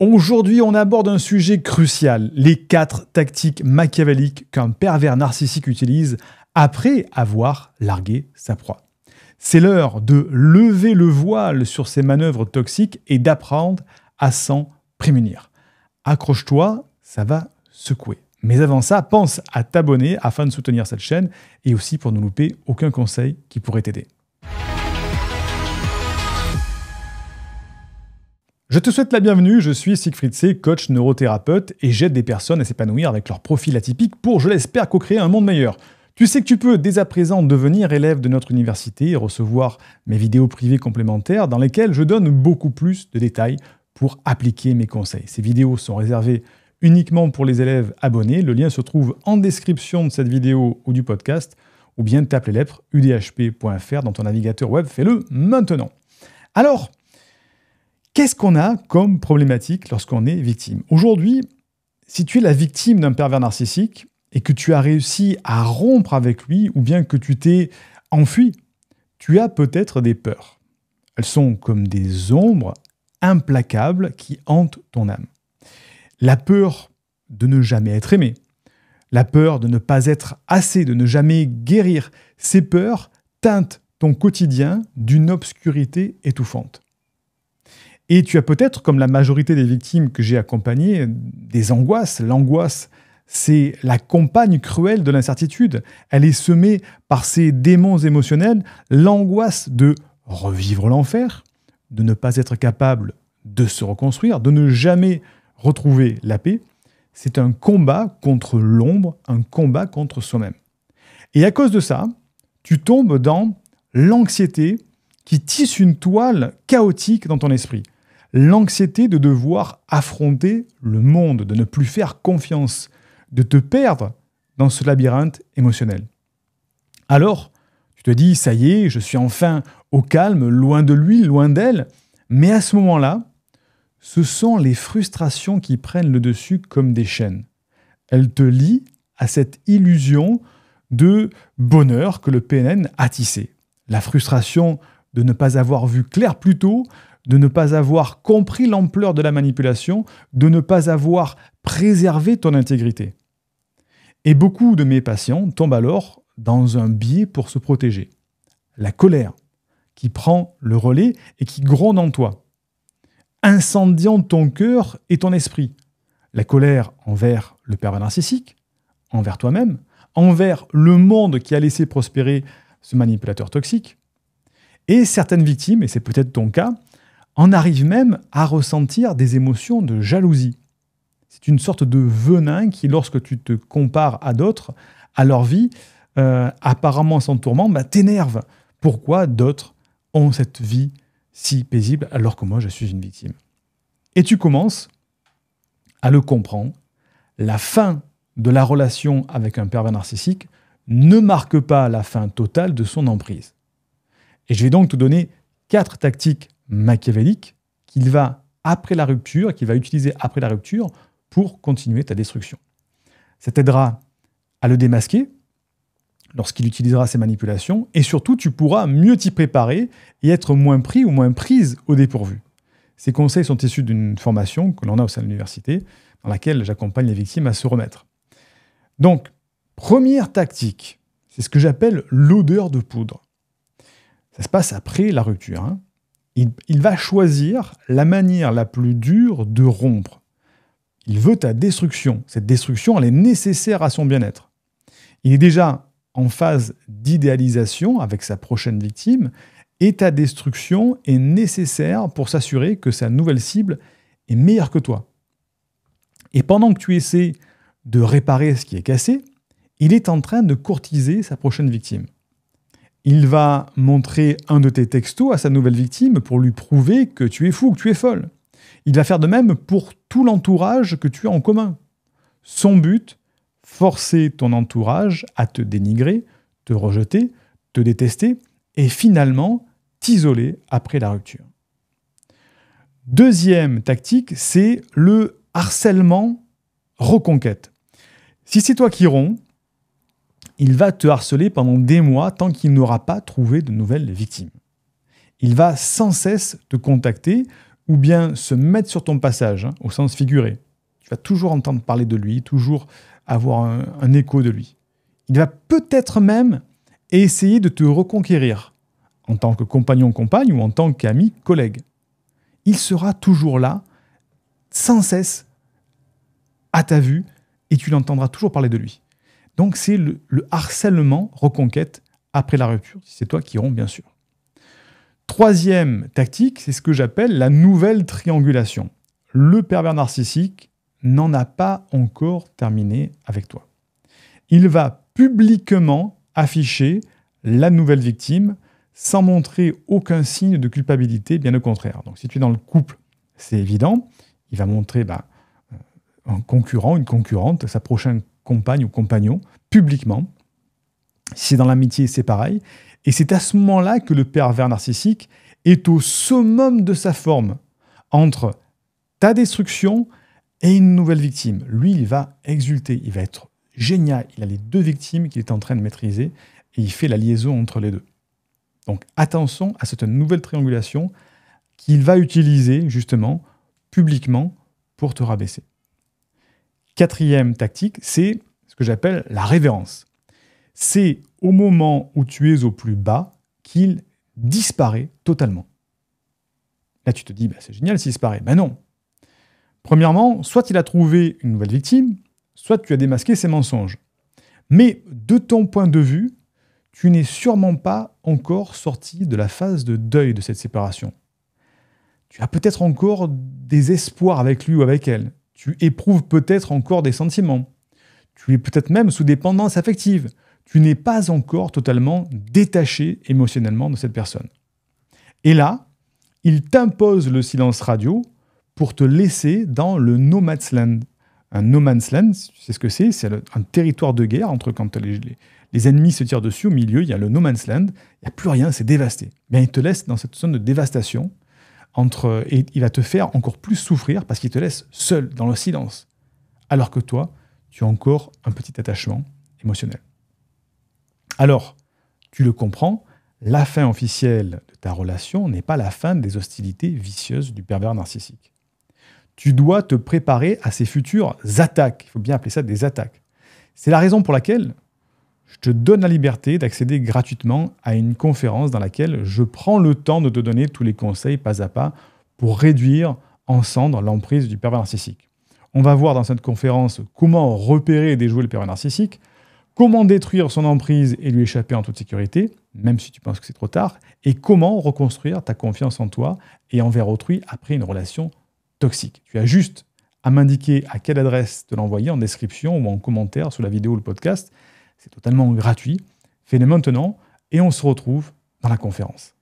Aujourd'hui, on aborde un sujet crucial, les 4 tactiques machiavéliques qu'un pervers narcissique utilise après avoir largué sa proie. C'est l'heure de lever le voile sur ces manœuvres toxiques et d'apprendre à s'en prémunir. Accroche-toi, ça va secouer. Mais avant ça, pense à t'abonner afin de soutenir cette chaîne et aussi pour ne louper aucun conseil qui pourrait t'aider. Je te souhaite la bienvenue, je suis Siegfried C, coach neurothérapeute et j'aide des personnes à s'épanouir avec leur profil atypique pour, je l'espère, co-créer un monde meilleur. Tu sais que tu peux dès à présent devenir élève de notre université et recevoir mes vidéos privées complémentaires dans lesquelles je donne beaucoup plus de détails pour appliquer mes conseils. Ces vidéos sont réservées uniquement pour les élèves abonnés. Le lien se trouve en description de cette vidéo ou du podcast ou bien tape les lettres udhp.fr dans ton navigateur web. Fais-le maintenant. Alors, qu'est-ce qu'on a comme problématique lorsqu'on est victime? Aujourd'hui, si tu es la victime d'un pervers narcissique et que tu as réussi à rompre avec lui ou bien que tu t'es enfui, tu as peut-être des peurs. Elles sont comme des ombres implacables qui hantent ton âme. La peur de ne jamais être aimé, la peur de ne pas être assez, de ne jamais guérir, ces peurs teintent ton quotidien d'une obscurité étouffante. Et tu as peut-être, comme la majorité des victimes que j'ai accompagnées, des angoisses. L'angoisse, c'est la compagne cruelle de l'incertitude. Elle est semée par ces démons émotionnels, l'angoisse de revivre l'enfer, de ne pas être capable de se reconstruire, de ne jamais retrouver la paix. C'est un combat contre l'ombre, un combat contre soi-même. Et à cause de ça, tu tombes dans l'anxiété qui tisse une toile chaotique dans ton esprit. L'anxiété de devoir affronter le monde, de ne plus faire confiance, de te perdre dans ce labyrinthe émotionnel. Alors, tu te dis, ça y est, je suis enfin au calme, loin de lui, loin d'elle. Mais à ce moment-là, ce sont les frustrations qui prennent le dessus comme des chaînes. Elles te lient à cette illusion de bonheur que le PNN a tissé. La frustration de ne pas avoir vu clair plus tôt, de ne pas avoir compris l'ampleur de la manipulation, de ne pas avoir préservé ton intégrité. Et beaucoup de mes patients tombent alors dans un biais pour se protéger. La colère qui prend le relais et qui gronde en toi, incendiant ton cœur et ton esprit. La colère envers le pervers narcissique, envers toi-même, envers le monde qui a laissé prospérer ce manipulateur toxique. Et certaines victimes, et c'est peut-être ton cas, en arrivent même à ressentir des émotions de jalousie. C'est une sorte de venin qui, lorsque tu te compares à d'autres, à leur vie, apparemment sans tourment, t'énerve. Pourquoi d'autres ont cette vie si paisible alors que moi je suis une victime? Et tu commences à le comprendre. La fin de la relation avec un pervers narcissique ne marque pas la fin totale de son emprise. Et je vais donc te donner 4 tactiques machiavélique qu'il va utiliser après la rupture pour continuer ta destruction. Ça t'aidera à le démasquer lorsqu'il utilisera ses manipulations et surtout tu pourras mieux t'y préparer et être moins pris ou moins prise au dépourvu. Ces conseils sont issus d'une formation que l'on a au sein de l'université dans laquelle j'accompagne les victimes à se remettre. Donc, première tactique, c'est ce que j'appelle l'odeur de poudre. Ça se passe après la rupture. Il va choisir la manière la plus dure de rompre. Il veut ta destruction. Cette destruction, elle est nécessaire à son bien-être. Il est déjà en phase d'idéalisation avec sa prochaine victime et ta destruction est nécessaire pour s'assurer que sa nouvelle cible est meilleure que toi. Et pendant que tu essaies de réparer ce qui est cassé, il est en train de courtiser sa prochaine victime. Il va montrer un de tes textos à sa nouvelle victime pour lui prouver que tu es fou, que tu es folle. Il va faire de même pour tout l'entourage que tu as en commun. Son but, forcer ton entourage à te dénigrer, te rejeter, te détester et finalement t'isoler après la rupture. Deuxième tactique, c'est le harcèlement reconquête. Si c'est toi qui romps, il va te harceler pendant des mois tant qu'il n'aura pas trouvé de nouvelles victimes. Il va sans cesse te contacter ou bien se mettre sur ton passage, au sens figuré. Tu vas toujours entendre parler de lui, toujours avoir un écho de lui. Il va peut-être même essayer de te reconquérir en tant que compagnon-compagne ou en tant qu'ami-collègue. Il sera toujours là, sans cesse, à ta vue, et tu l'entendras toujours parler de lui. Donc c'est le harcèlement reconquête après la rupture, si c'est toi qui romps, bien sûr. Troisième tactique, c'est ce que j'appelle la nouvelle triangulation. Le pervers narcissique n'en a pas encore terminé avec toi. Il va publiquement afficher la nouvelle victime sans montrer aucun signe de culpabilité, bien au contraire. Donc si tu es dans le couple, c'est évident, il va montrer un concurrent, une concurrente, sa prochaine compagne ou compagnon, publiquement. Si c'est dans l'amitié, c'est pareil. Et c'est à ce moment-là que le pervers narcissique est au summum de sa forme, entre ta destruction et une nouvelle victime. Lui, il va exulter, il va être génial. Il a les deux victimes qu'il est en train de maîtriser et il fait la liaison entre les deux. Donc attention à cette nouvelle triangulation qu'il va utiliser justement publiquement pour te rabaisser. Quatrième tactique, c'est ce que j'appelle la révérence. C'est au moment où tu es au plus bas qu'il disparaît totalement. Là, tu te dis, c'est génial s'il disparaît. Ben non. Premièrement, soit il a trouvé une nouvelle victime, soit tu as démasqué ses mensonges. Mais de ton point de vue, tu n'es sûrement pas encore sorti de la phase de deuil de cette séparation. Tu as peut-être encore des espoirs avec lui ou avec elle. Tu éprouves peut-être encore des sentiments. Tu es peut-être même sous dépendance affective. Tu n'es pas encore totalement détaché émotionnellement de cette personne. Et là, il t'impose le silence radio pour te laisser dans le no man's land. Un no man's land, tu sais ce que c'est? C'est un territoire de guerre entre quand les ennemis se tirent dessus. Au milieu, il y a le no man's land. Il n'y a plus rien, c'est dévasté. Bien, il te laisse dans cette zone de dévastation et il va te faire encore plus souffrir parce qu'il te laisse seul, dans le silence. Alors que toi, tu as encore un petit attachement émotionnel. Alors, tu le comprends, la fin officielle de ta relation n'est pas la fin des hostilités vicieuses du pervers narcissique. Tu dois te préparer à ces futures attaques. Il faut bien appeler ça des attaques. C'est la raison pour laquelle je te donne la liberté d'accéder gratuitement à une conférence dans laquelle je prends le temps de te donner tous les conseils pas à pas pour réduire en cendres l'emprise du pervers narcissique. On va voir dans cette conférence comment repérer et déjouer le pervers narcissique, comment détruire son emprise et lui échapper en toute sécurité, même si tu penses que c'est trop tard, et comment reconstruire ta confiance en toi et envers autrui après une relation toxique. Tu as juste à m'indiquer à quelle adresse te l'envoyer en description ou en commentaire sous la vidéo ou le podcast. C'est totalement gratuit. Fais-le maintenant et on se retrouve dans la conférence.